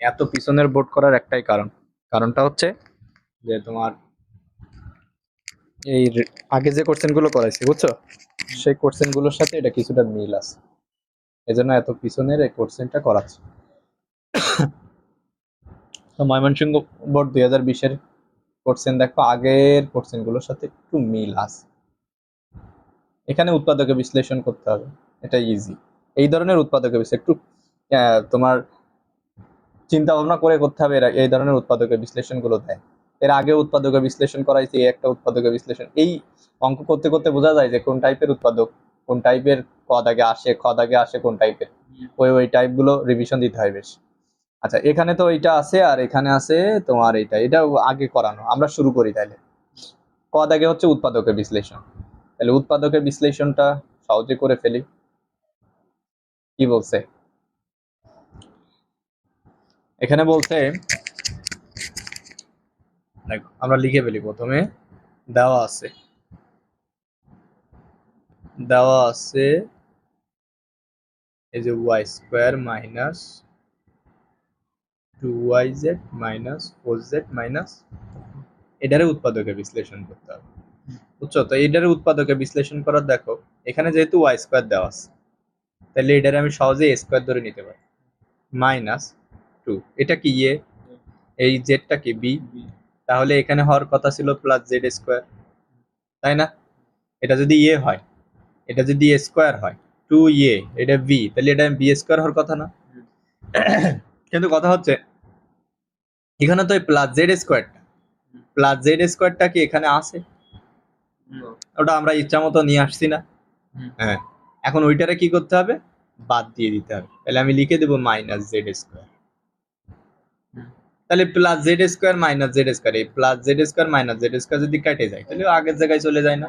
এত পিছনের বোর্ড করার একটাই কারণটা হচ্ছে যে তোমার এই আগে যে কোশ্চেন গুলো করাইছি বুঝছো, সেই কোশ্চেন গুলোর সাথে এটা কিছুটা মিল আছে, এজন্য এত পিছনের এই কোশ্চেনটা করাচ্ছে। তো ময়মনসিংহ বোর্ড 2020-এর কোশ্চেন দেখো আগের কোশ্চেন গুলোর সাথে একটু মিল আছে। এখানে উৎপাদকে বিশ্লেষণ করতে হবে, এটা ইজি। এই ধরনের উৎপাদকে একটু তোমার চিন্তা ভাবনা করে করতে হবে, এই ধরনের উৎপাদকের বিশ্লেষণ গুলো দেয়। এর আগে উৎপাদকের বিশ্লেষণ করাইছে, একটা উৎপাদকের বিশ্লেষণ, এই অঙ্ক করতে করতে বোঝা যায় যে কোন টাইপের উৎপাদক, কোন টাইপের ক দাগে আসে, খ দাগে আসে কোন টাইপের, ওই টাইপ গুলো রিভিশন দিতে হয় বেশ। আচ্ছা এখানে তো এইটা আছে আর এখানে আছে তোমার এটা আগে করানো। আমরা শুরু করি তাহলে। ক দাগে হচ্ছে উৎপাদকের বিশ্লেষণ, তাহলে উৎপাদকের বিশ্লেষণটা সহজে করে ফেলি। কি বলছে এখানে? বলছে দেখো আমরা লিখে ফেলি। প্রথমে দেওয়া আছে এই যে y square minus 2yz minus 4z minus, এটারে উৎপাদকে বিশ্লেষণ করতে হবে বুঝছো। তো এটারে উৎপাদকে বিশ্লেষণ করার দেখো এখানে যেহেতু ওয়াই স্কোয়ার দেওয়া আছে, তাহলে এটারে আমি সহজে এ স্কোয়ার ধরে নিতে পারি, মাইনাস 2, এটা কি এ, এই জেডটা কি বি, তাহলে এখানে হওয়ার কথা ছিল প্লাস জেড স্কোয়ার, তাই না? এটা যদি এ হয়, এটা যদি এ স্কোয়ার হয়, 2a এটা বি, তাহলে এটা বি স্কোয়ার হওয়ার কথা না? কিন্তু কথা হচ্ছে এখানে তো প্লাস জেড স্কোয়ারটা কি এখানে আছে? ওটা আমরা ইচ্ছা মতো নিয়ে আসছি না। হ্যাঁ, এখন ওইটারে কি করতে হবে? বাদ দিয়ে দিতে হবে। তাহলে আমি লিখে দেবো মাইনাস জেড স্কোয়ার। তাহলে plus Z square minus Z square, এই plus Z square minus Z square যদি কেটে যায় তাহলে আগের জায়গায় চলে যায় না?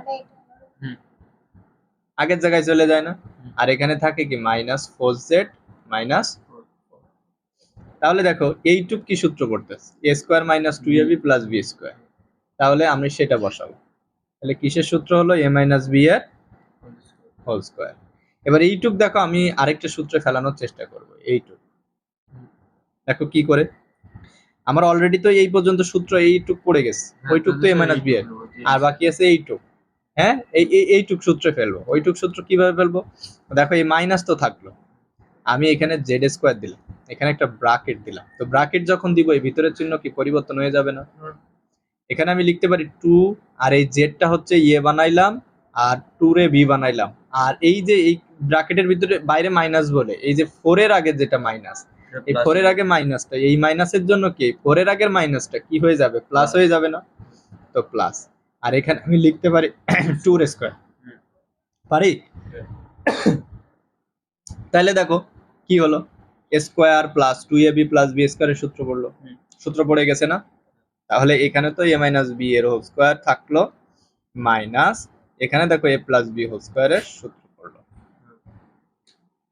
আগের জায়গায় চলে যায় না? আর এখানে থাকে কি মাইনাস 4z মাইনাস, তাহলে দেখো এইটুক কি সূত্র করতেছে, A square minus 2ab plus B square, তাহলে আমি সেটা বসাবো। তাহলে কিসের সূত্র হলো? এ মাইনাস বি এর হোল স্কোয়ার। এবার এইটুক দেখো আমি আরেকটা সূত্রে ফেলানোর চেষ্টা করব। এইটুক দেখো কি করে, আমার অলরেডি তো এই পর্যন্ত সূত্র এইটুক পড়ে গেছে, ওইটুক তো এ মাইনাস বি এর, আর বাকি আছে এইটুক। হ্যাঁ, এইটুক সূত্রে ফেলবো। ওইটুক সূত্র কিভাবে ফেলবো? দেখো এই মাইনাস তো থাকলো, আমি এখানে জেড স্কোয়ার দিলাম, এখানে একটা ব্রাকেট দিলাম, তো ব্রাকেট যখন দিব এই ভিতরের চিহ্ন কি পরিবর্তন হয়ে যাবে না? এখানে আমি লিখতে পারি 2, আর এই জেডটা হচ্ছে ইয়ে বানাইলাম, আর 2 রে বি বানাইলাম, আর এই যে এই ব্র্যাকেটের ভিতরে বাইরে মাইনাস বলে এই যে 4 এর আগে যেটা মাইনাস, এই 4 এর আগে মাইনাসটা, এই মাইনাসের জন্য কি 4 এর আগের মাইনাসটা কি হয়ে যাবে? প্লাস হয়ে যাবে না? তো প্লাস। আর এখানে আমি লিখতে পারি 2 এর স্কয়ার, পারি? তাহলে দেখো কি হলো, A square plus 2ab plus B স্কয়ারের সূত্র পড়লো, সূত্র পড়ে গেছে না? তাহলে এখানে তো এ মাইনাস বি এর হোল স্কয়ার থাকলো মাইনাস, এখানে দেখো এ প্লাস বি হোল স্কয়ারের সূত্র পড়লো।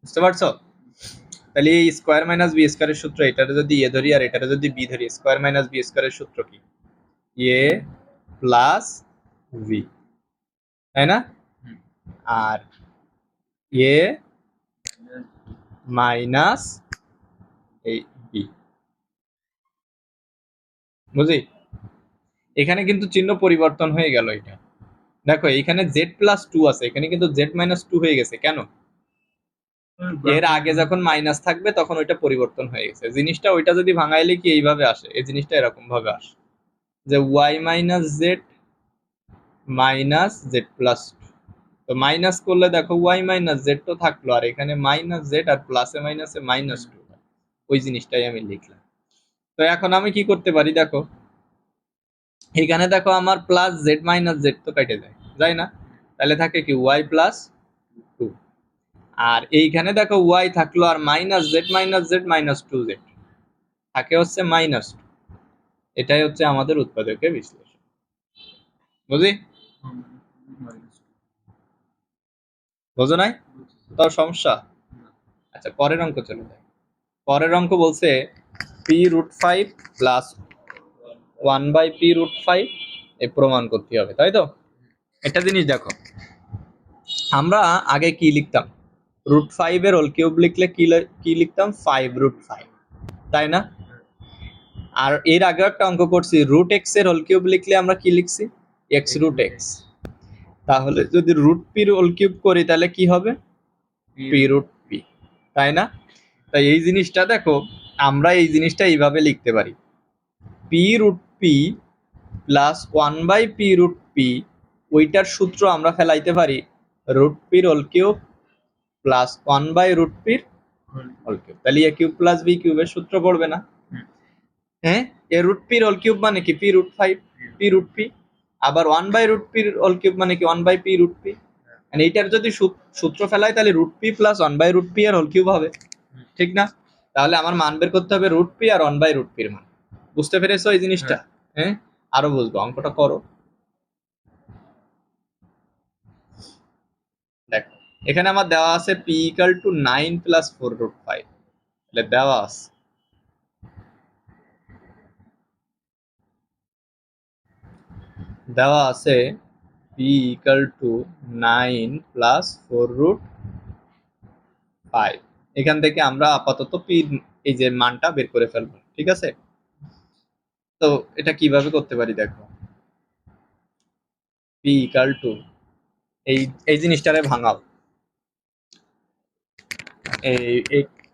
বুঝতে পারছো? তাহলে এই স্কয়ার মাইনাস বি স্কয়ারের সূত্র, এটারে যদি এ ধরি আর এটারে যদি বি ধরি, স্কয়ার মাইনাস বি স্কয়ারের সূত্র কি? এ প্লাস বি, তাই না? আর এ মাইনাস এই বি, বুঝি? এখানে কিন্তু চিহ্ন পরিবর্তন হয়ে গেল। এটা দেখো এখানে জেড প্লাস 2 আছে, এখানে কিন্তু জেড মাইনাস 2 হয়ে গেছে। কেন? এর আগে যখন মাইনাস থাকবে তখন ওইটা পরিবর্তন হয়ে গেছে। জিনিসটা ওইটা যদি ভাঙাইলে কি এইভাবে আসে, এই জিনিসটা এরকম ভাবে আসে যে y minus z minus z plus, তো মাইনাস করলে দেখো ওয়াই মাইনাস জেড তো থাকলো, আর এখানে মাইনাস জেড আর প্লাসে মাইনাসে মাইনাস 2, ওই জিনিসটাই আমি লিখলাম। তো এখন আমি কি করতে পারি দেখো, এখানে দেখো আমার প্লাস জেড মাইনাস জেড তো কেটে যায় না? তাহলে থাকে কি ওয়াই প্লাস 2, আর এইখানে দেখো ওয়াই থাকলো আর মাইনাস জেড মাইনাস 2z থাকে হচ্ছে মাইনাস 2। এটাই হচ্ছে আমাদের উৎপাদকের বিশ্লেষণ, বুঝি? বোঝো নাই? তাও সমস্যা? আচ্ছা পরের অঙ্ক চলে যায়। পরের অঙ্ক বলছে p√5 প্লাস 1/p√5 এ প্রমাণ করতে হবে, তাই তো? একটা জিনিস দেখো, আমরা আগে কি লিখতাম? √5 এর হোল কিউব লিখলে কি লিখতাম? 5√5, তাই না? আর এর আগে একটা অঙ্ক করছি, রুট এক্স এর হোল কিউব লিখলে আমরা কি লিখছি, এক্স রুট এক্স। তাহলে যদি রুট পির হোল কিউব করি তাহলে কি হবে, পি রুট পি, তাই না? তাই এই জিনিসটা দেখো, আমরা এই জিনিসটা এইভাবে লিখতে পারি, p root p plus 1/p root p, ওইটার সূত্র আমরা ফেলাইতে পারি রুট পির হোল কিউব প্লাস 1/রুট পির হোল কিউব। তাহলে এ কিউব প্লাস বি কিউবের সূত্র পড়বে না? হ্যাঁ, এ রুট পির হোল কিউব মানে কি, p root 5 p root p, আবার 1/রুট পির হোল কিউব মানে কি 1/পি রুট পি। মানে এইটার যদি সূত্র ফেলাই তাহলে রুট পি প্লাস 1/রুট পি এর হোল কিউব হবে, ঠিক না? তাহলে আমার মান বের করতে হবে রুট পি আর 1/রুট পির মান। বুঝতে পেরেছো এই জিনিসটা? হ্যাঁ, আরো বুঝবো, অঙ্কটা করো। দেখো এখানে আমার দেওয়া আছে পি ইকাল টু 9 প্লাস 4√5, তাহলে দেওয়া আছে পি ইকাল টু 9 প্লাস 4√5। এখান থেকে আমরা আপাতত পি এই যে মানটা বের করে ফেলবো, ঠিক আছে? তো এটা কিভাবে করতে পারি দেখো, পি ইকাল টু এই এই জিনিসটারে ভাঙাও,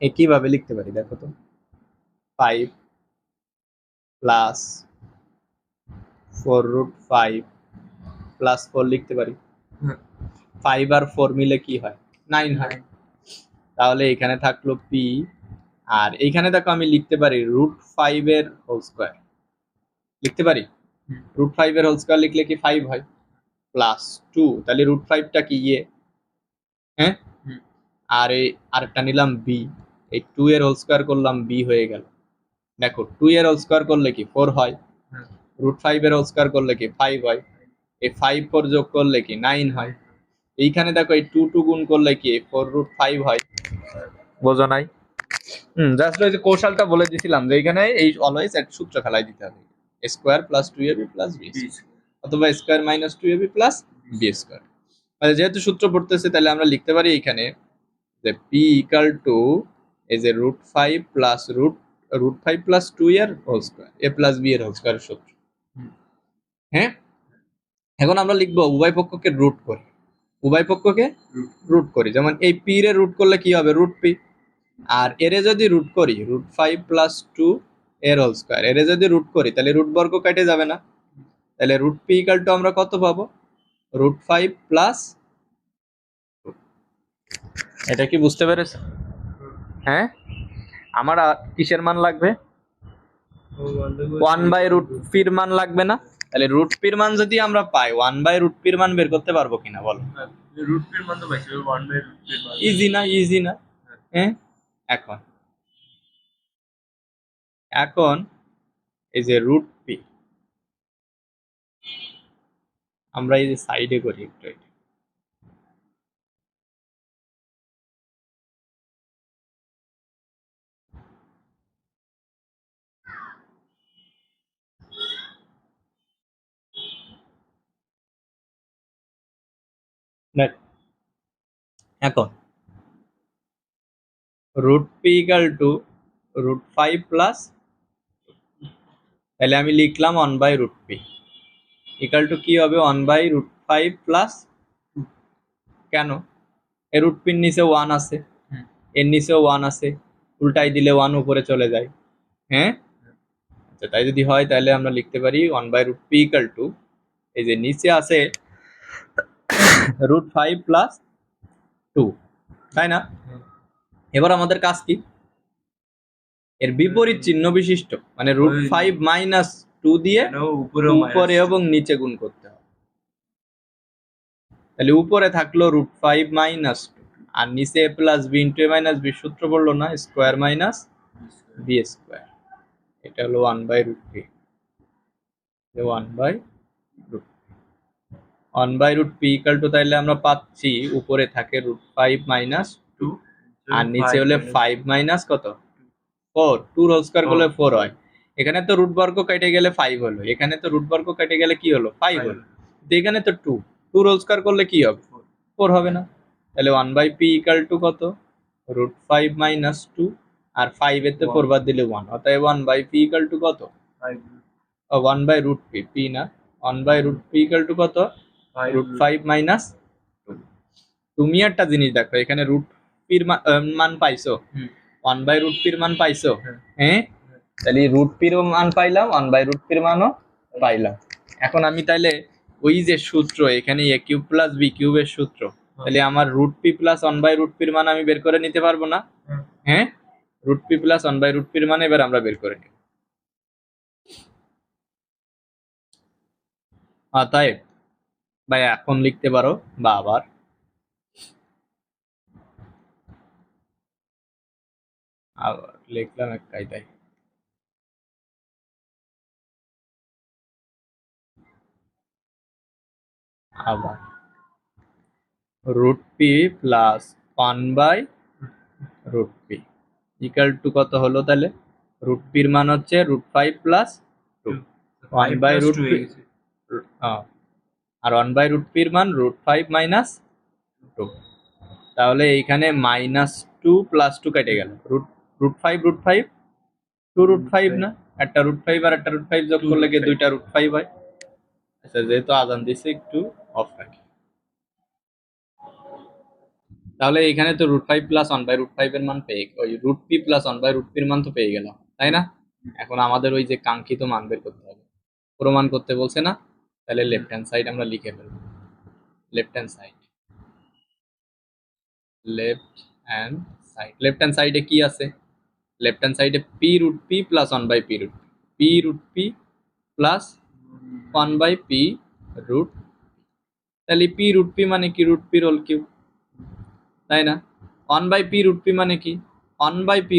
এই কিভাবে লিখতে পারি দেখো তো, 5 প্লাস 4√5 প্লাস 4 লিখতে পারি, 5 আর 4 মিলে কি হয়, 9 হয়। তাহলে এখানে থাকলো পি, আর এইখানে দেখো আমি লিখতে পারি √5 এর হোল স্কয়ার লিখতে পারি, √5 এর হোল স্কয়ার লিখলে কি 5 হয়, প্লাস 2, তাহলে √5টা কি ইয়ে, হ্যাঁ, আর এই আরেকটা নিলাম বি, এই 2 এর হোল স্কয়ার করলাম বি হয়ে গেল। দেখো 2 এর হোল স্কয়ার করলে কি 4 হয়, √5 এর হোল স্কয়ার করলে কি 5 হয়, এই 5 4 যোগ করলে কি 9 হয়। এইখানে দেখো এই 2 2 গুণ করলে কি 4√5 হয়, বোঝো নাই? জাস্ট ওই যে কৌশলটা বলে দিছিলাম যে এখানে এই অলওয়েজ একটা সূত্র ফেলাই দিতে হবে, square plus 2ab plus B অথবা square minus 2ab plus B square. মানে যেহেতু সূত্র পড়তেছে তাহলে আমরা লিখতে পারি এখানে যে পি ইকাল টু এই যে √5 প্লাস √5 প্লাস 2 এর হোল স্কয়ার, এ প্লাস বি এর হোল স্কয়ার সূত্র। হ্যাঁ, এখন আমরা লিখবো উভয় পক্ষকে রুট করি, উভয় পক্ষকে রুট করি, যেমন এই পি রে রুট করলে কি হবে রুট পি, আর এরে যদি রুট করি √5 প্লাস 2 এর হোল স্কয়ার, এরে যদি রুট করি তাহলে রুট বর্গ কেটে যাবে না, তাহলে রুট পি ইকাল টু আমরা কত পাবো, √5 প্লাস, এটা কি বুঝতে পেরেছো? হ্যাঁ, আমার কিসের মান লাগবে, 1/√পির মান লাগবে না? তাহলে রুট পির মান যদি আমরা পাই 1/√পির মান বের করতে পারবো কিনা বলো? রুট পির মান তো পাইছি 1/√পির মান। ইজি না, ইজি না? হ্যাঁ, এখন এখন এই যে রুট পি আমরা এই যে সাইডে করি একটু, এখন root p equal to √5 plus, তাহলে আমি লিখলাম 1/√পি ইকাল টু কি হবে 1/√5 প্লাস, কেন, এর রুট পির নিচে 1 আছে, এর নিচেও 1 আছে, উল্টাই দিলে 1 উপরে চলে যায়। হ্যাঁ, আচ্ছা তাই যদি হয় তাহলে আমরা লিখতে পারি 1/√পি ইকাল টু এই যে নিচে আছে √5 প্লাস 2, তাই না? এবার আমাদের কাজ কি, এর বিপরীত চিহ্ন বিশিষ্ট মানে √5 মাইনাস 2 দিয়ে উপরে এবং নিচে গুণ করতে হবে। তাহলে উপরে থাকলো √5 মাইনাস 2 আর নিচে a plus b into a minus b সূত্র পড়লো না, স্কোয়ার মাইনাস বি স্কোয়ার, এটা হলো 1/√পি, 1/√পি ইকাল টু, তাইলে আমরা পাচ্ছি উপরে থাকে √5 মাইনাস 2 আর নিচে হলে 5 মাইনাস কত 4, 2 হোল স্কয়ার করলে 4 হয়। এখানে তো রুট বর্গ কেটে গেলে 5 হলো, এখানে তো রুট বর্গ কেটে গেলে কি হলো 5 হলো, এখানে তো 2 হোল স্কয়ার করলে কি হবে 4 হবে না? তাহলে 1/p ইকাল টু কত √5 মাইনাস 2 আর 5 এর তে 4 বাদ দিলে 1, অতএব 1/p ইকুয়াল টু কত? 5 1/√p, p না, 1/√p ইকুয়াল টু কত? √5 মাইনাস 2। তুমি একটা জিনিস দেখো, এখানে রুট পির মান পাইছো, 1/√পির মান পাইছো, হ্যাঁ? তাহলে রুট পির মান পাইলাম, 1/√পির মানও পাইলাম। এখন আমি তাইলে ওই যে সূত্র এখানে a কিউব প্লাস b কিউবের সূত্র, তাহলে আমার √p প্লাস 1/√পির মান আমি বের করে নিতে পারবো না? হ্যাঁ, √p প্লাস 1/√পির মান এবার আমরা বের করে নিব। অতএব ভাই এখন লিখতে পারো বা আবার লিখলাম এক কায়দায়। আবার √p plus 1/√p equal to কত হলো তাহলে? √pর মান হচ্ছে √5 প্লাস 2, 1/√p, আর 1/√pর মান √5 মাইনাস 2। তাহলে এইখানে -2 প্লাস 2 কেটে গেল, √5 2 √5 না, একটা √5 আর একটা √5 যোগ করলে কি দুইটা √5 হয়? আচ্ছা, যেহেতু আজান দিছে একটু অফ রাখি। তাহলে এখানে তো √5 প্লাস 1/√5 এর মান পেয়ে, ওই √p প্লাস 1/√pর মান তো পেয়ে গেলাম, তাই না? এখন আমাদের ওই যে কাঙ্ক্ষিত মান বের করতে হবে, প্রমাণ করতে বলছে না? তাহলে লেফট হ্যান্ড সাইড আমরা লিখে ফেলবো। Left hand side, left hand সাইডে কি আছে? লেফট হ্যান্ড সাইডে p√p plus 1/p√p, p√p plus 1/p√, তাহলে p√p মানে কি? √p হোল কিউব, তাই না? 1/p√p মানে কি? 1/√p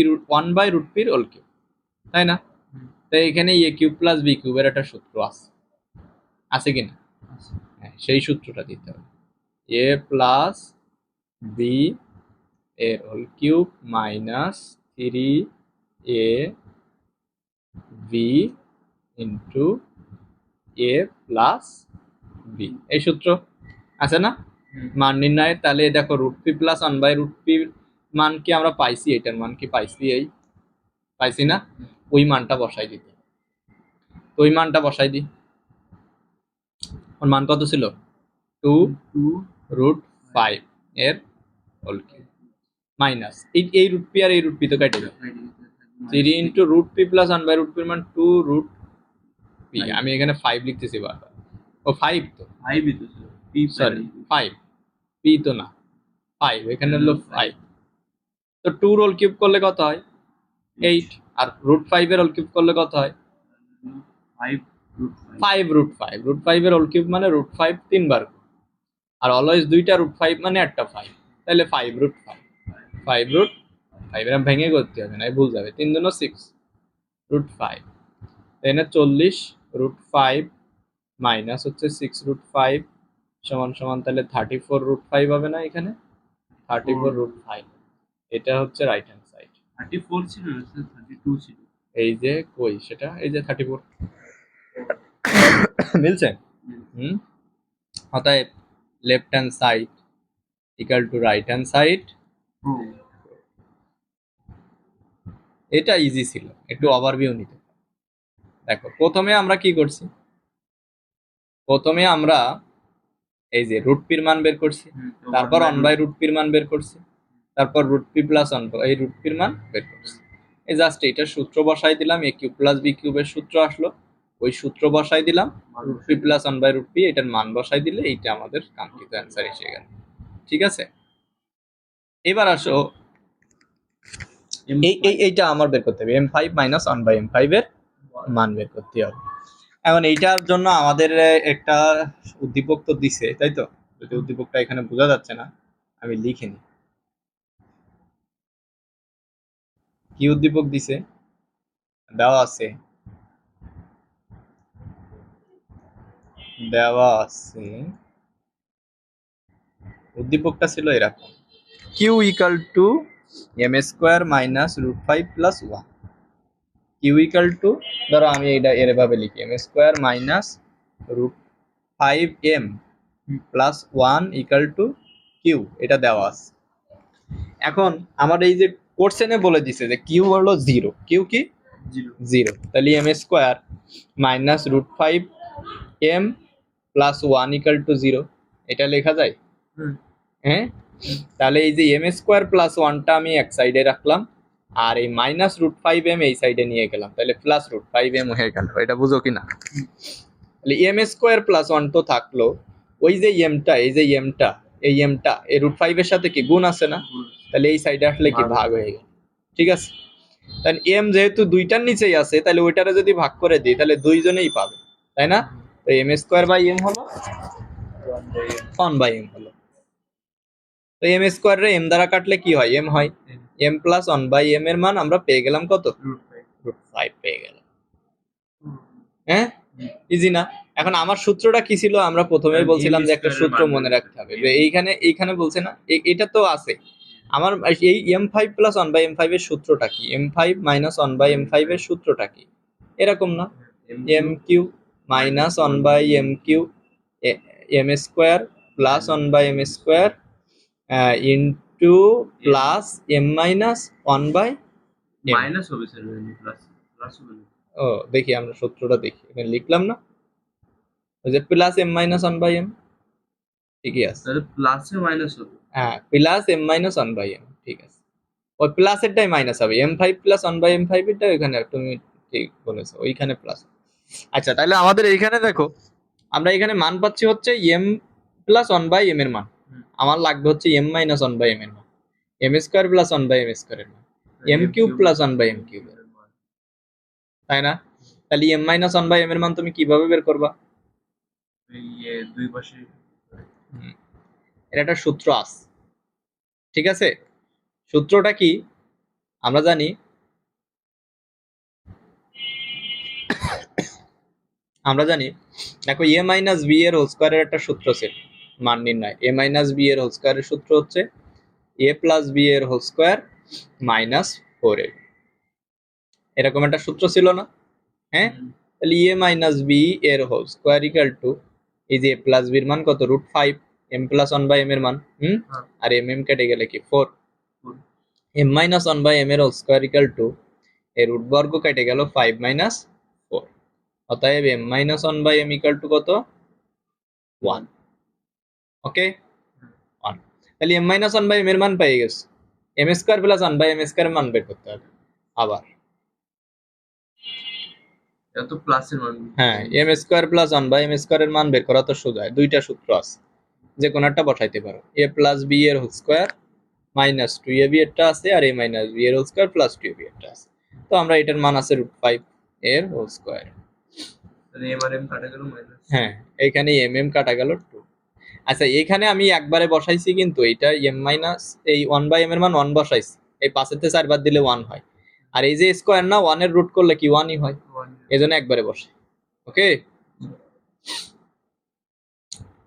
হোল কিউব, তাই না? তাই এখানে a কিউব প্লাস b কিউবের একটা সূত্র আছে কিনা? হ্যাঁ, সেই সূত্রটা দিতে হবে। a প্লাস b এর whole cube minus 3ab into a plus b, এই সূত্র আছে না মান নির্ণয়ের? তাহলে দেখো √p প্লাস 1/√p মান কি আমরা পাইছি, এটার মান কি পাইছি? এই পাইছি না? ওই মানটা বসাই দিতে, তো ওই মানটা বসাই দিই। ওর মান কত ছিল? 2√5 এর হোল কিউব মাইনাস এই √p আর এই √p তো কেটে যাবে, 3 ইন্টু √p প্লাস 1/√p এর মান 2√p, আমি এখানে 5 লিখতেছি বারবার। ও 5 তো, 5 তো p সরি 5, p তো না, 5 এখানে হলো 5। তো 2 হোল কিউব করলে কত হয়? 8, আর √5 এর হোল কিউব করলে কত হয়? 5 √5 এর হোল কিউব মানে √5 তিনবার, আর অলওয়েজ দুইটা √5 মানে একটা 5, তাহলে 5√5, 5√5 এরকম ভেঙে করতে হবে না, ভুল যাবে। 3 দুনো 6 √5, এখানে 40 √5 মাইনাস হচ্ছে 6√5 সমান সমান তাহলে 34√5 হবে না? এখানে 34√5, এটা হচ্ছে রাইট হ্যান্ড সাইড। 34 ছিল না, 32 ছিল। এই যে কই সেটা, এই যে 34 মিলছে। অতএব left hand side equal to right hand side. এটা ইজি ছিল, একটু ওভারভিউ নিতে। দেখো প্রথমে আমরা কি করছি, প্রথমে আমরা এই যে √pর মান বের করছি, তারপর 1/√pর মান বের করছি, তারপর √p প্লাস 1 এই √pর মান বের করছি। এই জাস্ট এটা সূত্র বসাই দিলাম, a কিউব প্লাস b কিউবের সূত্র আসলো, ওই সূত্র বসাই দিলাম, √p প্লাস 1/√p এটার মান বসাই দিলে এইটা আমাদের কাঙ্ক্ষিত অ্যান্সার এসে গেল। ঠিক আছে, এবার আসো এইটা আমার বের করতে হবে, m5 মাইনাস 1/m5 এর মান বের করতে হবে। এখন এইটার জন্য আমাদের একটা উদ্দীপক তো দিছে, তাই তো? যদি উদ্দীপকটা এখানে বোঝা যাচ্ছে না, আমি লিখে নিই। কি উদ্দীপক দিছে দেওয়া আছে, উদ্দীপকটা ছিল এরকম, q equal to m² minus √5 plus 1, q equal to, ধরো আমি এটা এভাবে লিখি, m² minus √5m plus 1 equal two q, এটা দেওয়া আছে। এখন আমার এই যে কোশ্চেনে বলে দিছে যে কিউ হলো 0, কিউ কি 0 0, তাহলে m square minus root 5 m plus 1 equal to 0, এটা লেখা যায়। হুম হ্যাঁ, তাহলে এই যে এম স্কোয়ার প্লাস 1টা আমি এক সাইডে রাখলাম, আর এই মাইনাস রুট 5 এম এই সাইডে নিয়ে গেলাম, তাহলে প্লাস রুট 5 এম হয়ে গেল। এটা বুঝো কিনা? তাহলে এম স্কোয়ার প্লাস 1 তো থাকলো, ওই যে এমটা, এই যে এমটা, এই এমটা এই রুট 5 এর সাথে কি গুণ আছে না, তাহলে এই সাইডে আসলে কি ভাগ হয়ে গেল। ঠিক আছে, তাহলে এম যেহেতু দুইটার নিচেই আছে, তাহলে ওইটারে যদি ভাগ করে দিই তাহলে দুইজনেই পাবে, তাই না? তো এম স্কোয়ার বাই এম হলো 1 বাই এম হলো। তো এম স্কোয়ার রে এম দ্বারা কাটলে কি হয়? এম হয়। এম প্লাস 1 বাই এম এর মান আমরা পেয়ে গেলাম কত? রুট 5 পেয়ে গেলাম। হ্যাঁ, ইজি না? এখন আমার সূত্রটা কি ছিল? আমরা প্রথমেই বলছিলাম যে একটা সূত্র মনে রাখতে হবে। এইখানে বলছে না, এটা তো আছে আমার। এই m five plus 1 by m 5 এর সূত্রটা কি? M five minus 1 by m 5 এর সূত্রটা কি? এরকম না, m cube minus 1 by m cube m square plus 1 by m square into plus m minus 1 by minus হবে স্যার, প্লাস প্লাস হবে না। ও দেখি আমরা সূত্রটা দেখি, এখানে লিখলাম না, ওই যে plus m minus 1 by m, ঠিকই আছে। তাহলে প্লাসে মাইনাস হবে। হ্যাঁ, plus m minus 1 by m, ঠিক আছে। ওই প্লাসেরটাই মাইনাস হবে, m five plus 1 by m 5 এটা ওইখানে তুমি ঠিক বলেছো, ওইখানে প্লাস। আচ্ছা, তাহলে আমাদের এইখানে দেখো, আমরা এখানে মান পাচ্ছি হচ্ছে এম প্লাস 1 বাই এম এর মান, আমার লাগবে হচ্ছে এম মাইনাস 1 বাই এম এর মান, m square plus 1 by m স্কোয়ারের মান, m cube plus 1 by M cube, তাই না? তাহলে এম মাইনাস 1 বাই এম এর মান তুমি কিভাবে বের করবা? এই দুই পাশে এর একটা সূত্র আছে, ঠিক আছে? সূত্রটা কি আমরা জানি, দেখো এ মাইনাস বি এর হোল স্কোয়ারের একটা সূত্র ছিল মান নির্ণয়। এ মাইনাস বি এর হোল স্কোয়ারের সূত্র হচ্ছে এ প্লাস বি এর হোল স্কোয়ার মাইনাস 4a, এরকম একটা সূত্র ছিল না? হ্যাঁ, তাহলে এ মাইনাস বি এর হোল স্কোয়ার ইকাল টু এই যে এ প্লাস বির মান কত? Root 5 m plus 1 by m এর মান, আর এম এম কেটে গেলে কি 4, এম মাইনাস 1 বাই এম এর হোল স্কোয়ার ইকাল টু এর রুট বর্গ কেটে গেল 5 মাইনাস 4, অতএব m minus 1 by m equal to কত? 1। ওকে, 1। তাহলে এম মাইনাস 1 বাই এম এর মান পেয়ে গেছে, m square plus 1 by m square মান বের করতে হবে আবার। এটা তো প্লাসের মান। হ্যাঁ, m square plus 1 by m স্কোয়ারের মান বের করা তো সোজা, দুইটা সূত্র আছে, যে কোনো একটা বসাইতে পারো। এ প্লাস বি এর হোল স্কোয়ার মাইনাস 2ab এরটা আছে, আর এ মাইনাস বি এর হোল স্কোয়ার প্লাস 2ab এরটা আছে। তো আমরা এটার মান আছে রুট 5 এর হোল স্কোয়ার। তাহলে এম আর এম কাটা গেল মাইনাস। হ্যাঁ, এইখানে এম এম কাটা গেল 2। আচ্ছা, এখানে আমি একবারে বসাইছি, কিন্তু এটা এম মাইনাস এই 1 বাই এম এর মান 1 বসাইছি, এই পাশেতে 4 বার দিলে 1 হয়, আর এই যে স্কোয়ার না, 1 এর রুট করলে কি 1ই হয়, এজন্য একবারে বসে। ওকে,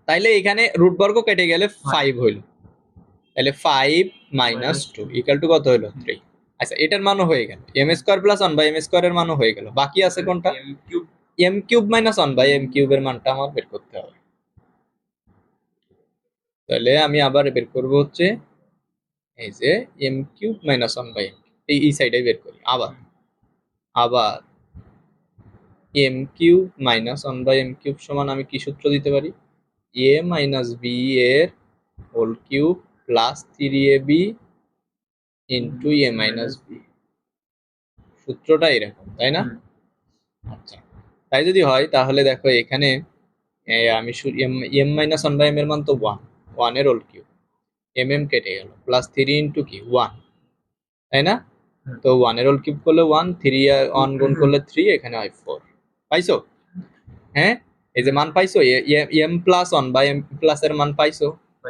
তাইলে এখানে রুট বর্গ কেটে গেলে 5 হইল, তাহলে 5 মাইনাস 2 ইকাল টু কত হইল? 3। আচ্ছা, এটার মানও হয়ে গেল, m square plus 1 by m স্কোয়ারের মানও হয়ে গেল, বাকি আছে কোনটা? M cube. M cube minus 1 by m কিউবের মানটা আমার বের করতে হবে। তাহলে আমি আবার বের করব হচ্ছে এই যে এম কিউব মাইনাস 1 বাই এই সাইডে বের করি আবার M cube minus 1 by M cube সমান আমি কি সূত্র দিতে পারি? এ মাইনাস বি এর whole cube plus 3ab into A minus B, সূত্রটা এরকম, তাই না? আচ্ছা, তাই যদি হয় তাহলে দেখো এখানে আমি এম মাইনাস 1 বাই এম এর মান তো 1 এর হোল কিউব, এম এম কেটে গেল, প্লাস 3 ইন্টু কি 1, তাই না? তো 1 এর হোল কিউব করলে 1, 3 আর 1 গুণ করলে 3, এখানে হয় 4। পাইছো? হ্যাঁ, এই যে মান পাইছো, m plus 1 by m plus এর মান পাইছো,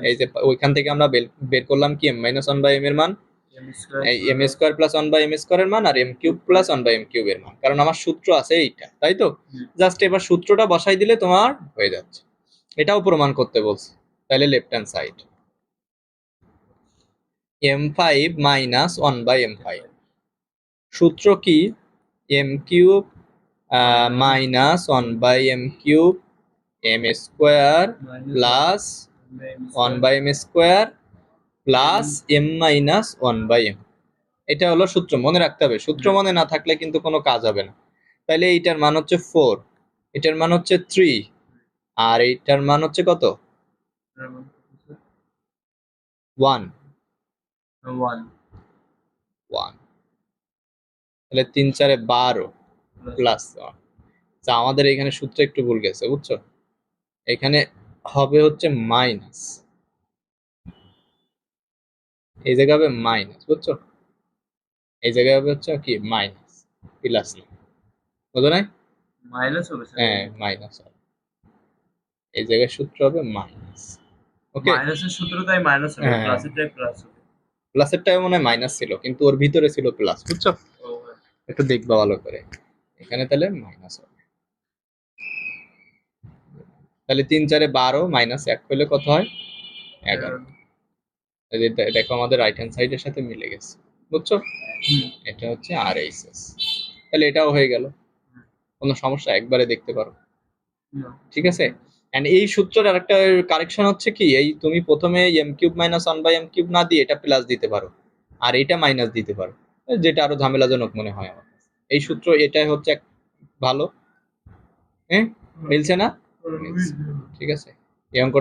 এই যে ওইখান থেকে আমরা বের করলাম কি এম মাইনাস 1 বাই এম এর মান, m square plus 1 by m স্কোয়ারের মান, আর m cube plus 1 by m কিউবের মান, কারণ আমার সূত্র আছে এইটা, তাই তো? জাস্ট এবার সূত্রটা বসাই দিলে তোমার হয়ে যাচ্ছে। এটাও প্রমাণ করতে বলছে, তাহলে left hand side m 5 minus 1 by m 5, সূত্র কি? M cube minus 1 by M cube m square plus 1 by m square plus m minus 1 by m, এটা হলো সূত্র, মনে রাখতে হবে। সূত্র মনে না থাকলে কিন্তু কোনো কাজ হবে না। তাহলে এইটার মান হচ্ছে 4, এটার মান হচ্ছে 3, আর এইটার মান হচ্ছে কত? 1 1 1। তাহলে 3 4 12 প্লাস 1। তা আমাদের এখানে সূত্র একটু ভুল গেছে, বুঝছো? এখানে হবে হচ্ছে মাইনাস, এই জায়গায় হবে মাইনাস, বুঝছো? এই জায়গায় হবে হচ্ছে কি মাইনাস, প্লাস না, বুঝো নাই? মাইনাস হবে স্যার। হ্যাঁ মাইনাস হবে, এই জায়গায় সূত্র হবে মাইনাস। ওকে, মাইনাসের সূত্র তাই মাইনাস হবে, হ্যাঁ প্লাসের তাই প্লাস হবে। প্লাসের টাইম মনে হয় মাইনাস ছিল, কিন্তু ওর ভিতরে ছিল প্লাস, বুঝছো? ও হ্যাঁ। একটু দেখবা ভালো করে, এখানে তাহলে মাইনাস হবে। তাহলে 3 4 12 মাইনাস 1 করলে কত হয়? 11। এই যে দেখো আমাদের রাইট হ্যান্ড সাইডের সাথে মিলে গেছে, বুঝছো? এটা হচ্ছে আর এইচ এস। তাহলে এটাও হয়ে গেল, কোনো সমস্যা, একবারে দেখতে পারো। ঠিক আছে। এন্ড এই সূত্রের আরেকটা কারেকশন হচ্ছে কি, এই তুমি প্রথমে m cube minus one by M cube না দিয়ে এটা প্লাস দিতে পারো, আর এটা মাইনাস দিতে পারো, যেটা আরো ঝামেলাজনক মনে হয় আমার কাছে। এই সূত্র এটাই হচ্ছে ভালো। হ্যাঁ মিলছে না? মিলছে। ঠিক আছে, এই অঙ্ক